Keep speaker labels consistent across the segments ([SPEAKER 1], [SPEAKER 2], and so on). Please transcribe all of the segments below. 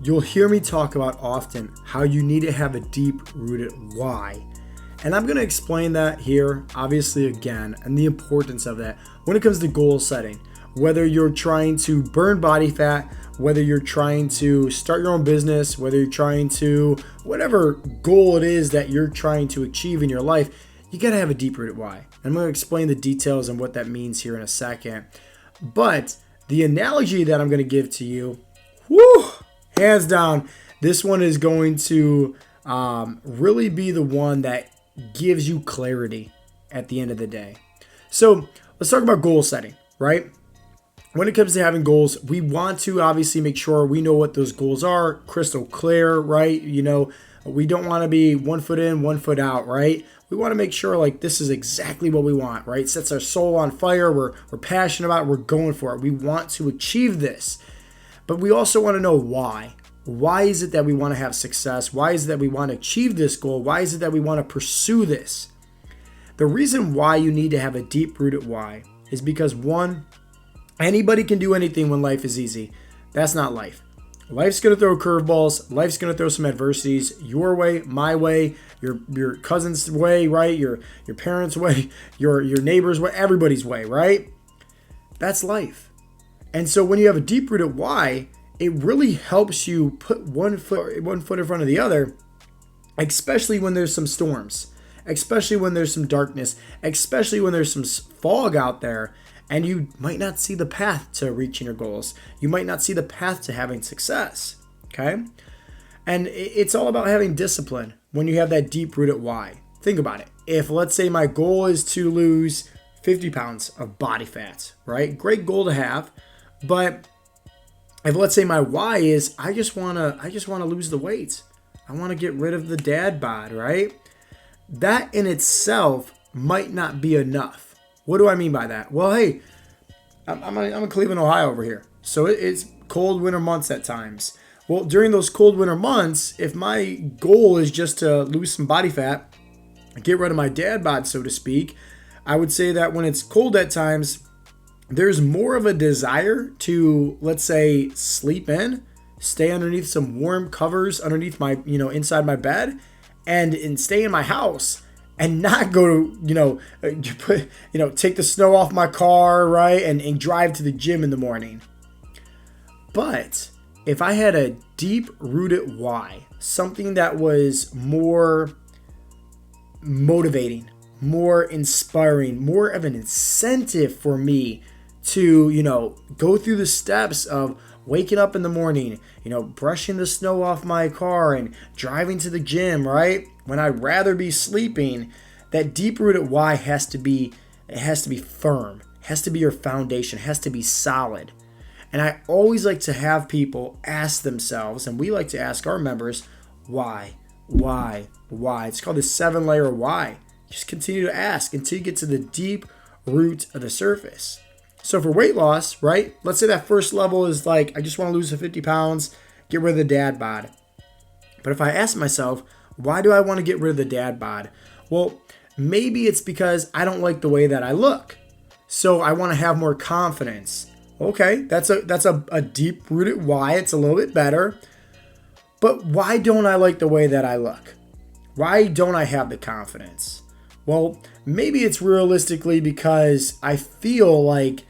[SPEAKER 1] You'll hear me talk about often how you need to have a deep-rooted why. And I'm going to explain that here, obviously, again, and the importance of that when it comes to goal setting. Whether you're trying to burn body fat, whether you're trying to start your own business, whether you're trying to, whatever goal it is that you're trying to achieve in your life, you got to have a deep-rooted why. I'm going to explain the details and what that means here in a second. But the analogy that I'm going to give to you, hands down, this one is going to really be the one that gives you clarity at the end of the day. So let's talk about goal setting, right? When it comes to having goals, we want to obviously make sure we know what those goals are, crystal clear, right? You know, we don't want to be 1 foot in, 1 foot out, right? We want to make sure like this is exactly what we want, right? Sets our soul on fire. We're passionate about it. We're going for it. We want to achieve this. But we also want to know why. Why is it that we want to have success? Why is it that we want to achieve this goal? Why is it that we want to pursue this? The reason why you need to have a deep-rooted why is because, one, anybody can do anything when life is easy. That's not life. Life's going to throw curveballs. Life's going to throw some adversities. Your way, my way, your cousin's way, right? Your parents' way, your neighbor's way, everybody's way, right? That's life. And so when you have a deep-rooted why, it really helps you put one foot in front of the other, especially when there's some storms, especially when there's some darkness, especially when there's some fog out there, and you might not see the path to reaching your goals. You might not see the path to having success, okay? And it's all about having discipline when you have that deep-rooted why. Think about it. If, let's say, my goal is to lose 50 pounds of body fat, right? Great goal to have. But if, let's say, my why is I just want to lose the weight. I want to get rid of the dad bod, right? That in itself might not be enough. What do I mean by that? Well, hey, I'm in Cleveland, Ohio over here. So it's cold winter months at times. Well, during those cold winter months, if my goal is just to lose some body fat, get rid of my dad bod, so to speak, I would say that when it's cold at times, there's more of a desire to, let's say, sleep in, stay underneath some warm covers underneath my, inside my bed, and stay in my house and not go to, take the snow off my car, right, and drive to the gym in the morning. But if I had a deep-rooted why, something that was more motivating, more inspiring, more of an incentive for me to, go through the steps of waking up in the morning, brushing the snow off my car and driving to the gym, right? When I'd rather be sleeping, that deep-rooted why has to be firm, has to be your foundation, has to be solid. And I always like to have people ask themselves, and we like to ask our members, why? It's called the 7-layer why. Just continue to ask until you get to the deep root of the surface. So for weight loss, right, let's say that first level is like, I just want to lose the 50 pounds, get rid of the dad bod. But if I ask myself, why do I want to get rid of the dad bod? Well, maybe it's because I don't like the way that I look. So I want to have more confidence. Okay, that's a deep-rooted why. It's a little bit better. But why don't I like the way that I look? Why don't I have the confidence? Well, maybe it's realistically because I feel like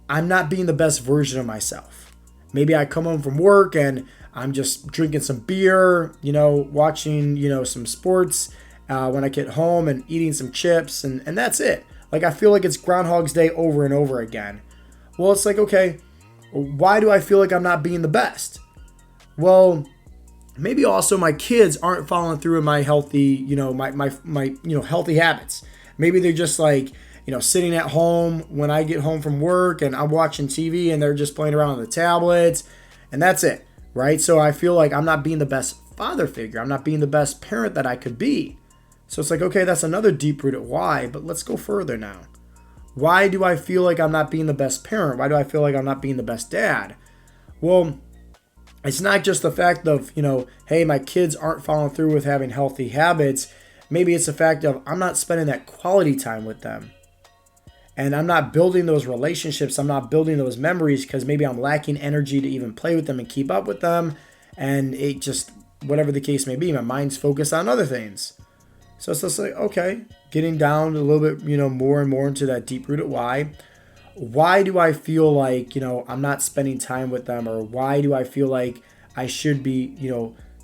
[SPEAKER 1] I'm not being the best version of myself. Maybe I come home from work and I'm just drinking some beer, watching, some sports when I get home and eating some chips and that's it. Like I feel like it's Groundhog's Day over and over again. Well, it's like, okay, why do I feel like I'm not being the best? Well, maybe also my kids aren't following through in my healthy, my healthy habits. Maybe they're just like, sitting at home when I get home from work and I'm watching TV and they're just playing around on the tablets and that's it, right? So I feel like I'm not being the best father figure. I'm not being the best parent that I could be. So it's like, okay, that's another deep-rooted why, but let's go further now. Why do I feel like I'm not being the best parent? Why do I feel like I'm not being the best dad? Well, it's not just the fact of, hey, my kids aren't following through with having healthy habits. Maybe it's the fact of I'm not spending that quality time with them. And I'm not building those relationships. I'm not building those memories because maybe I'm lacking energy to even play with them and keep up with them. and it just, whatever the case may be, my mind's focused on other things. So it's just like, okay, getting down a little bit, more and more into that deep-rooted why. Why do I feel like, I'm not spending time with them? Or why do I feel like I should be,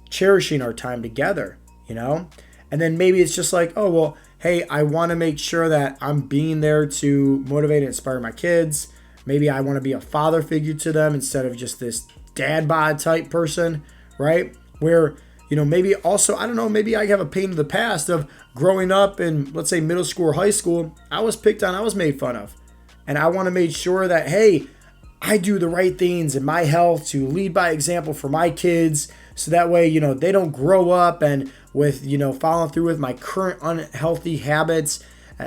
[SPEAKER 1] cherishing our time together, And then maybe it's just like, oh, well, hey, I want to make sure that I'm being there to motivate and inspire my kids. Maybe I want to be a father figure to them instead of just this dad bod type person, right? Where, maybe also, I don't know, maybe I have a pain of the past of growing up in, let's say, middle school or high school. I was picked on, I was made fun of. And I want to make sure that, hey, I do the right things in my health to lead by example for my kids. So that way, they don't grow up and with, following through with my current unhealthy habits.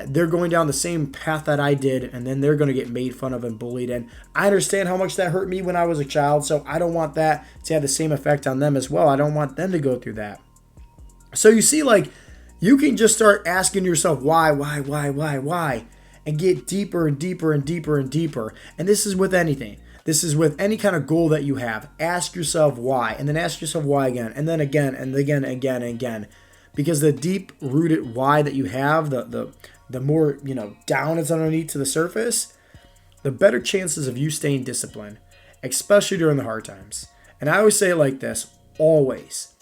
[SPEAKER 1] They're going down the same path that I did, and then they're going to get made fun of and bullied. And I understand how much that hurt me when I was a child, so I don't want that to have the same effect on them as well. I don't want them to go through that. So you see, like, you can just start asking yourself why, and get deeper and deeper and deeper and deeper. And this is with anything. This is with any kind of goal that you have. Ask yourself why, and then ask yourself why again, and then again, and again, again, and again. Because the deep-rooted why that you have, the more, down it's underneath to the surface, the better chances of you staying disciplined, especially during the hard times. And I always say it like this, always.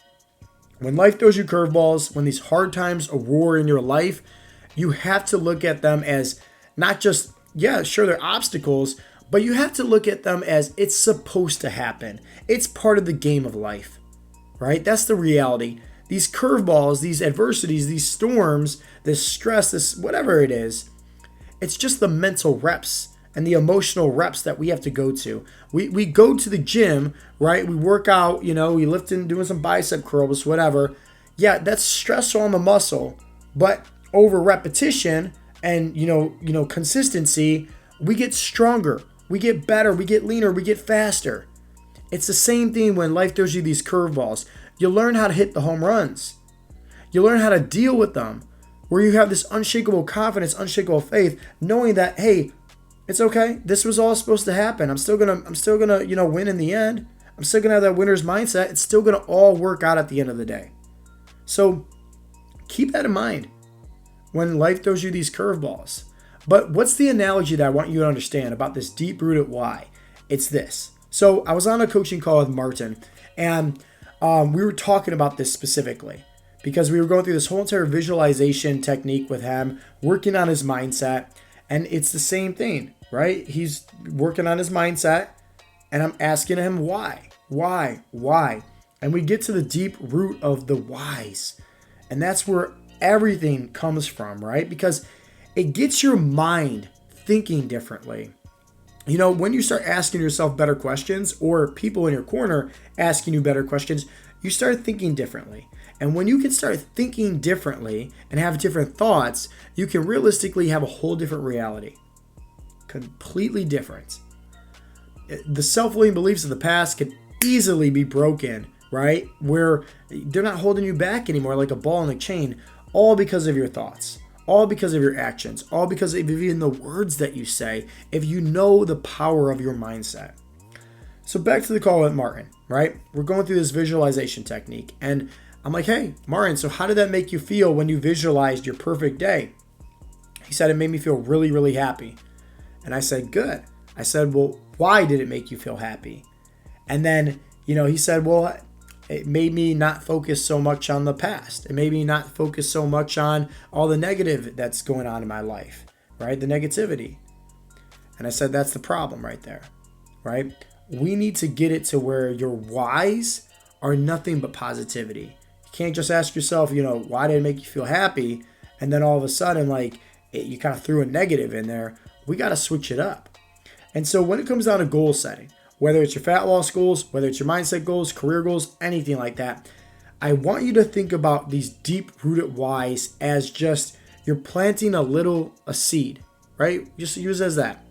[SPEAKER 1] When life throws you curveballs, when these hard times roar in your life, you have to look at them as not just, yeah, sure, they're obstacles, but you have to look at them as it's supposed to happen. It's part of the game of life, right? That's the reality. These curveballs, these adversities, these storms, this stress, this whatever it is, it's just the mental reps and the emotional reps that we have to go to. We go to the gym, right? We work out, we lift in, doing some bicep curls, whatever. Yeah, that's stressful on the muscle, but over repetition and, consistency, we get stronger, we get better, we get leaner, we get faster. It's the same thing when life throws you these curveballs. You learn how to hit the home runs. You learn how to deal with them, where you have this unshakable confidence, unshakable faith, knowing that, hey, it's okay. This was all supposed to happen. I'm still gonna, win in the end. I'm still gonna have that winner's mindset. It's still gonna all work out at the end of the day. So keep that in mind when life throws you these curveballs. But what's the analogy that I want you to understand about this deep-rooted why? It's this. So I was on a coaching call with Martin, and we were talking about this specifically because we were going through this whole entire visualization technique with him, working on his mindset, and it's the same thing, right? He's working on his mindset, and I'm asking him why? And we get to the deep root of the whys, and that's where everything comes from, right? Because it gets your mind thinking differently. When you start asking yourself better questions, or people in your corner asking you better questions, you start thinking differently. And when you can start thinking differently and have different thoughts, you can realistically have a whole different reality. Completely different. The self-limiting beliefs of the past can easily be broken, right? Where they're not holding you back anymore like a ball in a chain, all because of your thoughts. All because of your actions, all because of even the words that you say, if you know the power of your mindset. So back to the call with Martin, right? We're going through this visualization technique, and I'm like, hey, Martin, so how did that make you feel when you visualized your perfect day? He said, it made me feel really, really happy. And I said, good. I said, well, why did it make you feel happy? And then, he said, well, it made me not focus so much on the past. It made me not focus so much on all the negative that's going on in my life, right? The negativity. And I said, that's the problem right there, right? We need to get it to where your whys are nothing but positivity. You can't just ask yourself, why did it make you feel happy? And then all of a sudden, you kind of threw a negative in there. We got to switch it up. And so when it comes down to goal setting, whether it's your fat loss goals, whether it's your mindset goals, career goals, anything like that, I want you to think about these deep-rooted whys as just you're planting a seed, right? Just use it as that.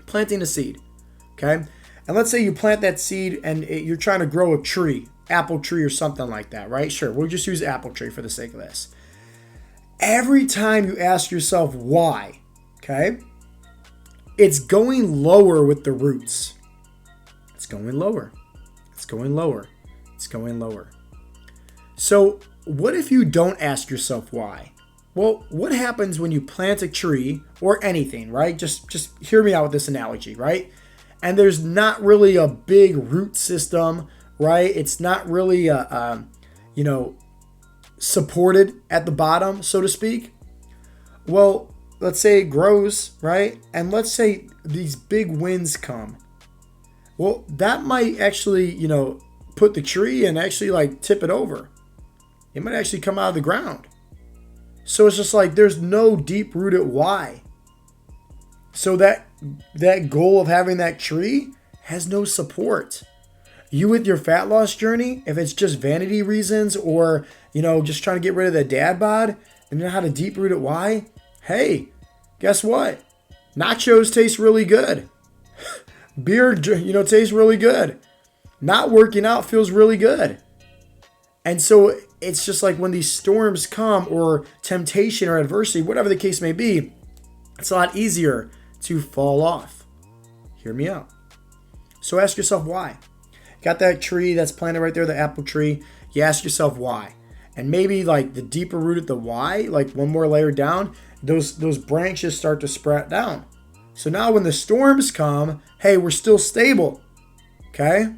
[SPEAKER 1] Planting a seed, okay? And let's say you plant that seed and you're trying to grow a tree, apple tree or something like that, right? Sure, we'll just use apple tree for the sake of this. Every time you ask yourself why, okay, it's going lower with the roots. It's going lower. It's going lower. So what if you don't ask yourself why? Well, what happens when you plant a tree or anything, right? Just hear me out with this analogy, right? And there's not really a big root system, right? It's not really supported at the bottom, so to speak. Well, let's say it grows, right? And let's say these big winds come. Well, that might actually, put the tree and actually like tip it over. It might actually come out of the ground. So it's just like there's no deep rooted why. So that goal of having that tree has no support. You with your fat loss journey, if it's just vanity reasons or, just trying to get rid of the dad bod and you know how to deep root it why, hey, guess what? Nachos taste really good. Beer, tastes really good. Not working out feels really good. And so it's just like when these storms come or temptation or adversity, whatever the case may be, it's a lot easier to fall off. Hear me out. So ask yourself why. Got that tree that's planted right there, the apple tree. You ask yourself why. And maybe like the deeper rooted the why, like one more layer down, those branches start to sprout down. So now when the storms come, hey, we're still stable. Okay?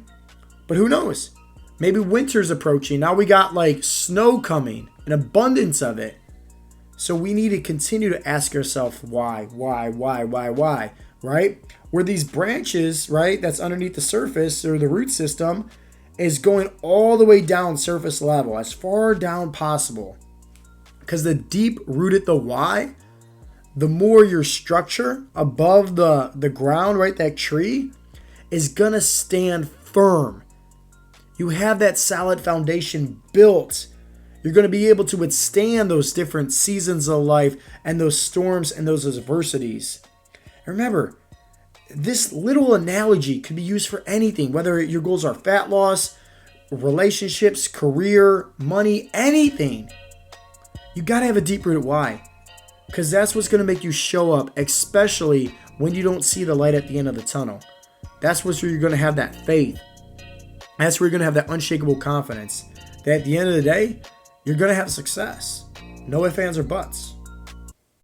[SPEAKER 1] But who knows? Maybe winter's approaching. Now we got like snow coming, an abundance of it. So we need to continue to ask ourselves why, right? Where these branches, right, that's underneath the surface or the root system is going all the way down surface level, as far down possible. Because the deep rooted the why, the more your structure above the ground, right, that tree is gonna stand firm. You have that solid foundation built. You're going to be able to withstand those different seasons of life and those storms and those adversities. And remember, this little analogy could be used for anything, whether your goals are fat loss, relationships, career, money, anything. You got to have a deep-rooted why, because that's what's going to make you show up, especially when you don't see the light at the end of the tunnel. That's where you're going to have that faith. That's where you're going to have that unshakable confidence that at the end of the day, you're going to have success. No ifs, ands, or buts.